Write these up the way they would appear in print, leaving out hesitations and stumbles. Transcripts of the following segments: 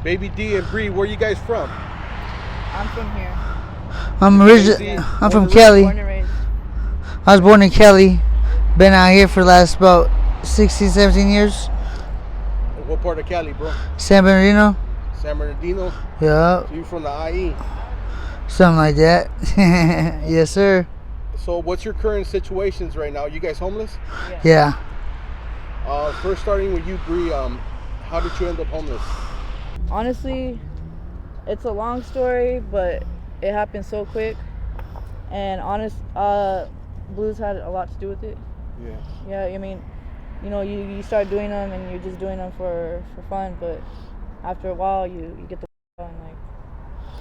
Baby D and Bree, where you guys from? I'm from here. I'm from Kelly. Born and raised. I was born in Kelly. Been out here for the last about 16, 17 years. What part of Cali, bro? San Bernardino. San Bernardino? Yeah. So you from the IE? Something like that. Yes, sir. So what's your current situations right now? You guys homeless? Yeah. First starting with you, Bree, how did you end up homeless? Honestly, it's a long story, but it happened so quick. And blues had a lot to do with it. Yeah. Yeah, I mean, you start doing them and you're just doing them for fun, but after a while you get the and like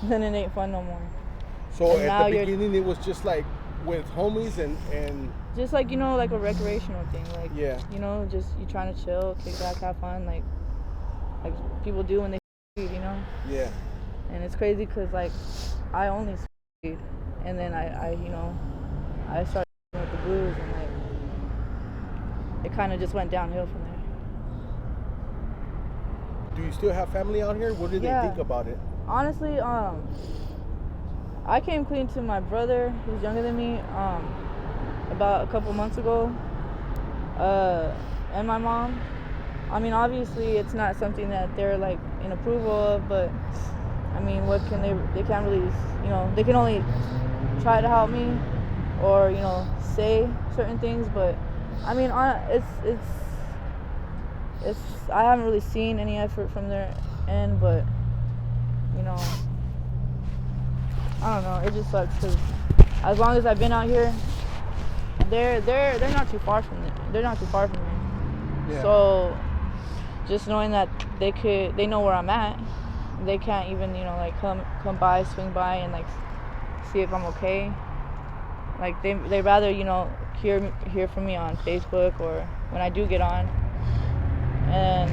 then it ain't fun no more. So and at the beginning it was just like with homies and just like like a recreational thing, like just you trying to chill, kick back, have fun, like people do when they weed, Yeah. And it's crazy because like I only weed, and then I started with the blues, and like it kind of just went downhill from there. Do you still have family out here? What do they think about it? Honestly, I came clean to my brother, who's younger than me, about a couple months ago, and my mom. I mean, obviously, it's not something that they're like in approval of, but I mean, what can they can't really, they can only try to help me, or say certain things, but I mean, it's I haven't really seen any effort from their end, but I don't know. It just sucks because as long as I've been out here, they're not too far from me. They're not too far from me. Yeah. So just knowing that they know where I'm at, they can't even like come by, swing by, and like see if I'm okay. Like they rather hear from me on Facebook or when I do get on. And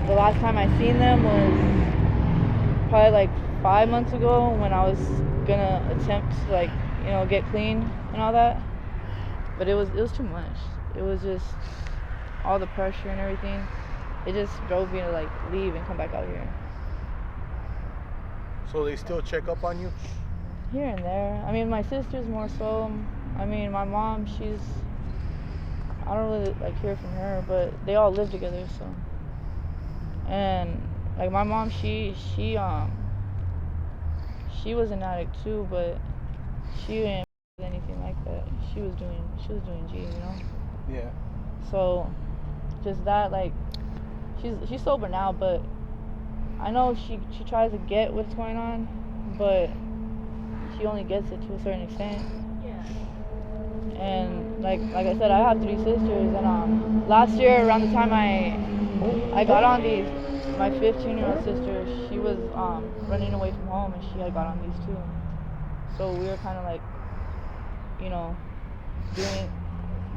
the last time I seen them was probably like 5 months ago when I was gonna attempt to like get clean and all that, but it was too much. It was just all the pressure and everything. It just drove me to like leave and come back out here. So they still check up on you? Here and there. I mean, my sister's more so. I mean, my mom, I don't really like hear from her, but they all live together, so. And like my mom, she was an addict too, but she didn't do anything like that. She was doing G, Yeah. So just that, like she's sober now, but I know she tries to get what's going on, but she only gets it to a certain extent. And like I said, I have 3 sisters, and last year around the time I got on these, my 15-year-old sister, she was running away from home, and she had got on these too. So we were kind of like,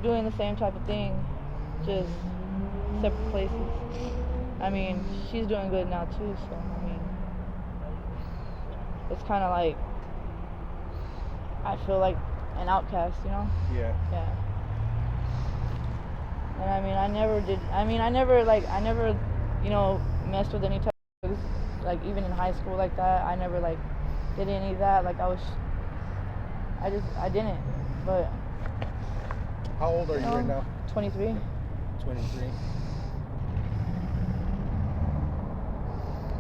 doing the same type of thing, just separate places. I mean, she's doing good now too, so I mean, it's kind of like I feel like an outcast, Yeah. Yeah. And I mean, I never, messed with any type of drugs, like even in high school like that. I never like did any of that. Like I didn't. But how old are you right now? 23. 23.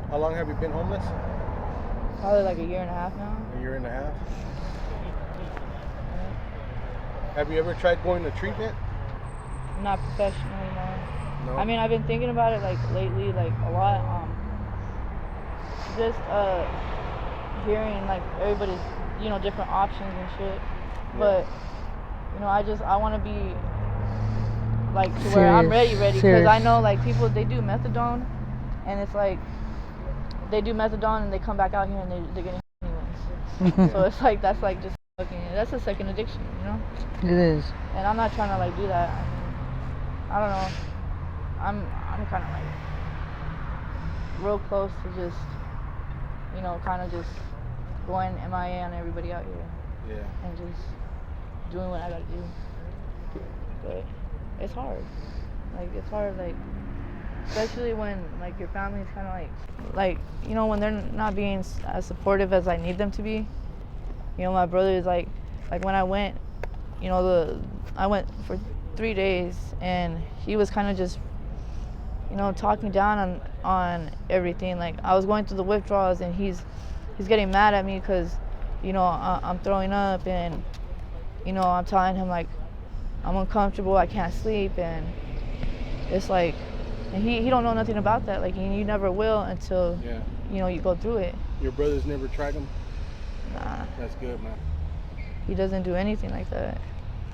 How long have you been homeless? Probably like a year and a half now. A year and a half? Have you ever tried going to treatment? Not professionally, no. No? I mean, I've been thinking about it like lately, like a lot. Just hearing like everybody's, different options and shit. Yeah. But I want to be like to where I'm ready, because I know like people, they do methadone, and it's like they do methadone and they come back out here and they're getting anyways. So it's like that's like just that's a second addiction, It is. And I'm not trying to like do that. I mean, I don't know. I'm kind of like real close to just, kind of just going MIA on everybody out here. Yeah. And just doing what I gotta do. But it's hard. Like, it's hard, like, especially when like your family's kind of like you know, when they're not being as supportive as I need them to be. You know, my brother is like when I went, you know, I went for 3 days, and he was kind of just, you know, talking down on everything. Like I was going through the withdrawals, and he's getting mad at me because, you know, I'm throwing up, and, you know, I'm telling him like I'm uncomfortable, I can't sleep, and it's like, and he don't know nothing about that. Like you never will until you know, you go through it. Your brother's never tried them? Nah. That's good, man. He doesn't do anything like that.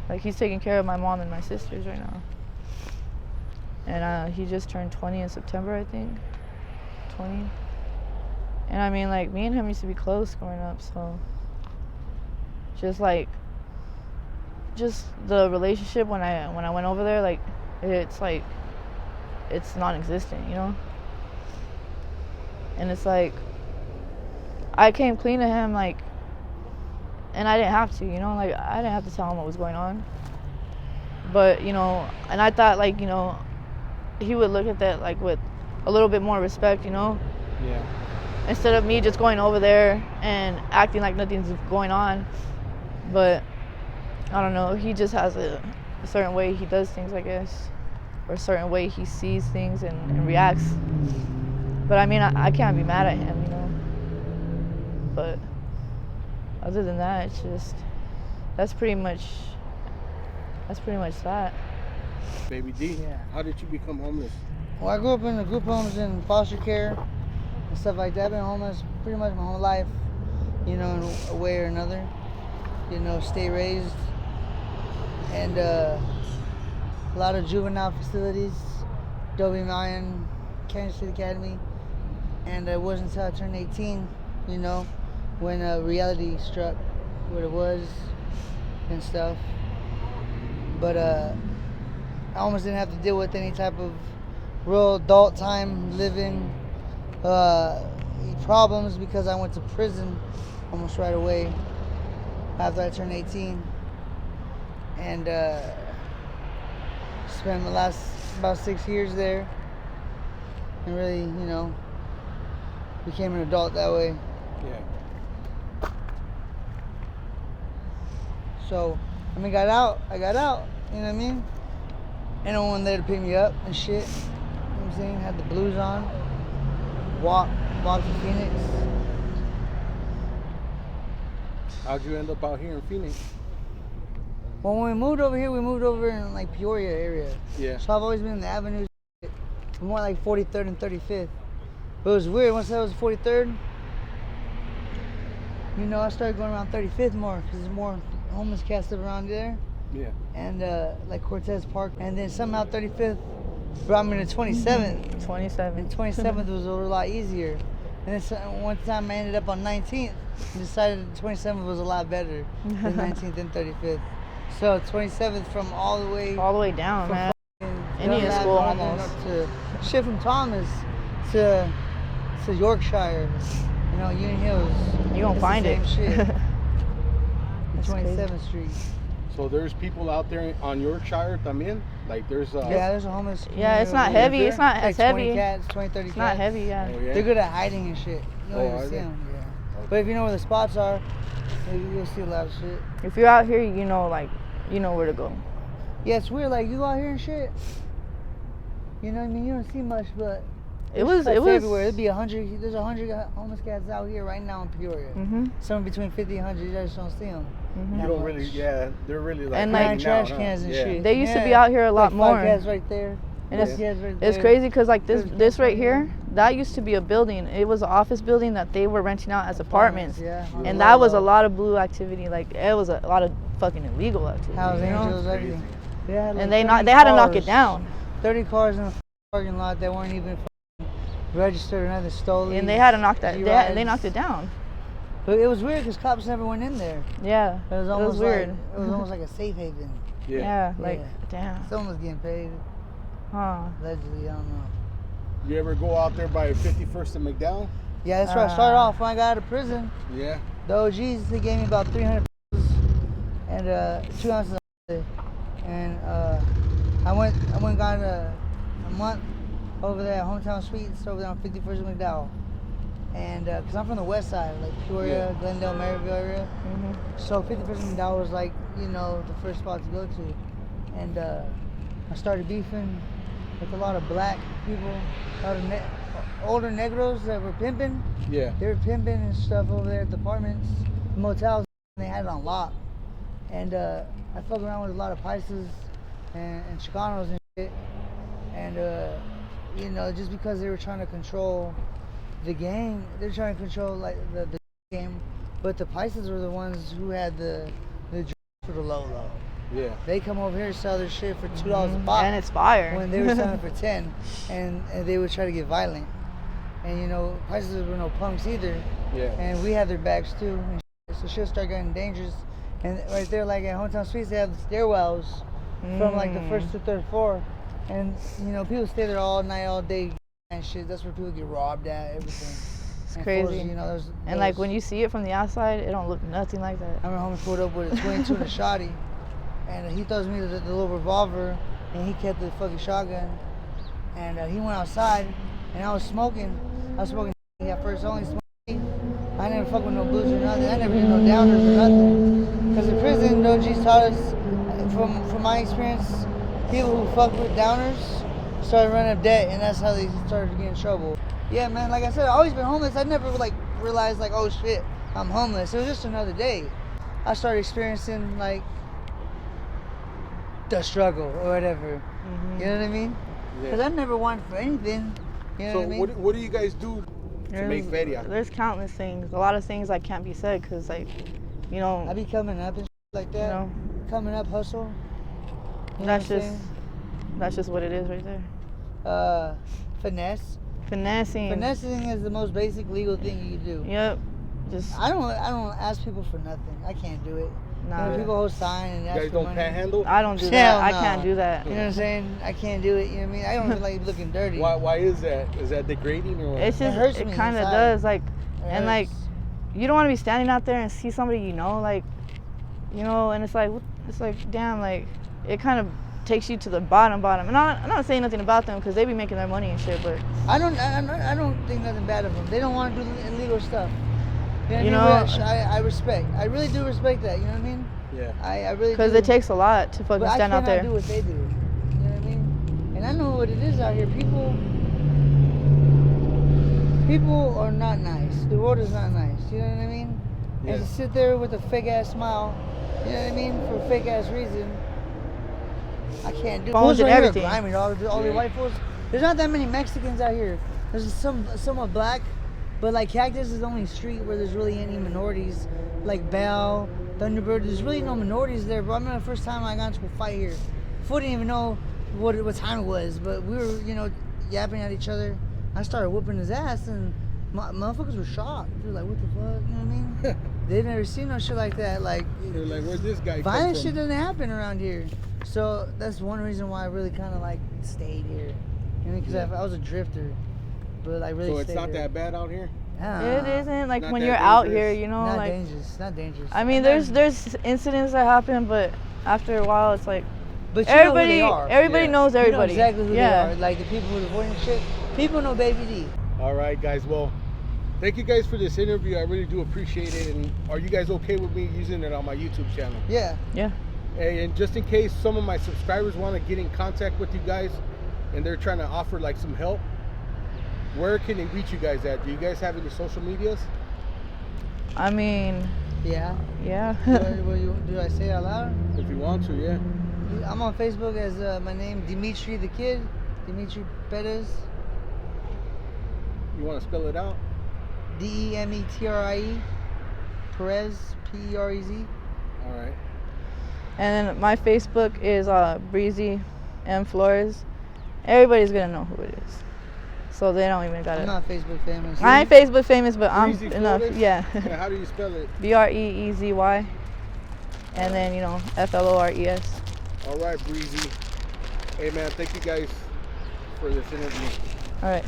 Like he's taking care of my mom and my sisters right now. And he just turned 20 in September, I think. 20. And I mean, like, me and him used to be close growing up, so just the relationship when I went over there, like it's non-existent, you know? And it's like I came clean to him, like, and I didn't have to, you know, like I didn't have to tell him what was going on. But, you know, and I thought, like, you know, he would look at that like with a little bit more respect, you know? Yeah. Instead of me just going over there and acting like nothing's going on. But I don't know, he just has a certain way he does things, I guess, or a certain way he sees things and reacts. But I mean, I can't be mad at him, you know? But other than that, it's just, that's pretty much that. Baby D, how did you become homeless? Well, I grew up in the group homes and foster care and stuff like that. I've been homeless pretty much my whole life, you know, in a way or another. You know, stay raised. And a lot of juvenile facilities, Dobie Mayan, Kansas City Academy. And it wasn't until I turned 18, you know, when reality struck what it was and stuff. But I almost didn't have to deal with any type of real adult time living problems because I went to prison almost right away after I turned 18. And spent the last about 6 years there and really, you know, became an adult that way. Yeah. So, I mean, I got out, you know what I mean? Ain't no one there to pick me up and shit. You know what I'm saying? Had the blues on. Walked to Phoenix. How'd you end up out here in Phoenix? Well, when we moved over here, we moved over in like Peoria area. Yeah. So I've always been in the avenues, more like 43rd and 35th. But it was weird, once I was 43rd, you know, I started going around 35th more because there's more homeless cats up around there. Yeah. And like Cortez Park. And then somehow 35th brought me to 27th. 27. And 27th was a lot easier. And then one time I ended up on 19th and decided 27th was a lot better than 19th and 35th. So 27th from all the way down, man. Indian Indian school almost. Up to shit from Thomas to Yorkshire. You know, Union Hills. You gonna find it. Shit. That's 27th Street. So there's people out there on Yorkshire también? Like there's yeah, there's a homeless Yeah, it's not heavy. It's not like as heavy. 20 cats, 20, 30 It's cats. not heavy, yeah. Oh, yeah. They're good at hiding and shit. You don't Oh, even are see they? them. Yeah. But if you know where the spots are, you'll see a lot of shit. If you're out here, you know, like, you know where to go. Yeah, it's weird. Like, you go out here and shit. You know what I mean? You don't see much, but It was everywhere. There'd be 100. There's 100 homeless cats out here right now in Peoria. Mhm. Somewhere between 50 and 100. You just don't see them. Mhm. You don't really, yeah, they're really like And, hanging like, trash out, cans and yeah. shit. They used to be Yeah. out here a lot Like more. 5 cats right there. And it's, Five cats right it's there. crazy because, like, There's this right cats here, that used to be a building. It was an office building that they were renting out as apartments. Yeah. And that was a lot of blue activity. Like, it was a lot of fucking illegal activity. House you know? Angels, everything. They had, like, And they 30 had to knock it cars. down. 30 cars in a parking lot that weren't even registered or nothing, stolen. And they had to knock that. They G-rides. knocked it down. But it was weird because cops never went in there. Yeah. It was almost weird. Like, it was almost like a safe haven. Yeah. Like, Yeah. damn. Someone was getting paid. Huh. Allegedly, I don't know. You ever go out there by 51st and McDowell? Yeah, that's where I started off when I got out of prison. Yeah. The OGs, they gave me about 300 and 2 ounces of and I went and got a month over there at Hometown Suites over there on 51st and McDowell. And because I'm from the west side, like Peoria, Glendale, Maryville area. So 51st and McDowell was like, you know, the first spot to go to. And I started beefing with a lot of black people, a lot of older Negros that were pimping. Yeah. They were pimping and stuff over there at the apartments, motels, and they had it on lock. And I fuck around with a lot of Paisas and Chicanos and shit. And, you know, just because they were trying to control the game, they're trying to control like the game. But the Paisas were the ones who had the drugs for the low. Yeah. They come over here and sell their shit for $2 a pop. And it's fire. When they were selling for 10, and they would try to get violent. And you know, Paisas were no punks either. Yeah. And we had their bags too. And so shit started getting dangerous. And right there, like at Hometown Suites, they have the stairwells from like the first to third floor. And you know, people stay there all night, all day, and shit. That's where people get robbed at, everything. It's and crazy. You know, and like when you see it from the outside, it don't look nothing like that. I remember homie pulled up with a 22 and a shotty, and he throws me the little revolver, and he kept the fucking shotgun. And he went outside, and I was smoking at first, only smoking. I never fuck with no booze or nothing. I never did no downers or nothing. Because in prison, no G's taught us, from my experience, people who fuck with downers started running up debt, and that's how they started to get in trouble. Yeah, man, like I said, I've always been homeless. I never like realized like, oh shit, I'm homeless. It was just another day. I started experiencing like the struggle or whatever. You know what I mean? Because I never wanted for anything. You know So what I mean? what do you guys do to make feria? There's countless things. A lot of things like can't be said because like, you know. I be coming up and shit like that. You know, coming up, hustle. You know that's what I'm just saying? that's just what it is right there. Finesse. Finessing. Finessing is the most basic legal thing you can do. Yep. Just. I don't ask people for nothing. I can't do it. Nah. You know, people hold sign and You ask guys for don't money. panhandle? I don't do Hell that. I no. can't do that. You know what I'm saying? I can't do it. You know what I mean? I don't even like looking dirty. Why is that? Is that degrading or what? It's just hurts it me kind of inside. does like, It and like, hurts. you don't want to be standing out there and see somebody you know like, you know, and it's like damn, like it kind of takes you to the bottom. And I'm not saying nothing about them because they be making their money and shit, but I don't think nothing bad of them. They don't want to do illegal stuff. You know what know, I mean? I respect. I really do respect that. You know what I mean? Yeah. I really do. because it takes a lot to fucking But stand I out there. cannot do what they do. You know what I mean? And I know what it is out here. People are not nice. The world is not nice. You know what I mean? Yeah. And to sit there with a fake ass smile, you know what I mean, for a fake ass reason, I can't do it. Phones Fools and right here are everything. grimy, dog. All the white fools. There's not that many Mexicans out here. There's somewhat black, but like Cactus is the only street where there's really any minorities. Like Bell, Thunderbird, there's really no minorities there, bro. I remember the first time I got into a fight here. Fool didn't even know what time it was, but we were, you know, yapping at each other. I started whooping his ass, and motherfuckers were shocked. They were like, what the fuck? You know what I mean? They've never seen no shit like that. Like, They're like, where'd this guy come violent from? shit doesn't happen around here. So that's one reason why I really kind of like stayed here. You know, because I was a drifter, but I really So it's stayed not here. that bad out here? It isn't like Not when that you're out dangerous. here, you know, Not like dangerous. Not dangerous. I mean, And there's incidents that happen, but after a while, it's like but you know who everybody they are. everybody Yeah. knows You know everybody. exactly who yeah. they are. Like the people who are avoiding shit. People know Baby D. All right, guys. Well, thank you guys for this interview. I really do appreciate it. And are you guys okay with me using it on my YouTube channel? Yeah. Yeah. And just in case some of my subscribers want to get in contact with you guys and they're trying to offer like some help, where can they reach you guys at? Do you guys have any social medias? I mean, Yeah. yeah. Do I say it out loud? If you want to, yeah. I'm on Facebook as my name, Dimitri the Kid. Dimitri Perez. You want to spell it out? Demetrie. Perez. Perez. All right. And then my Facebook is Breezy M Flores. Everybody's gonna know who it is, so they don't even I'm gotta. not Facebook famous. I ain't Facebook famous, but I'm Breezy enough. Flores? Yeah. Yeah, how do you spell it? BREEZY, and then you know FLORES. All right, Breezy. Hey, man, thank you guys for this interview. All right.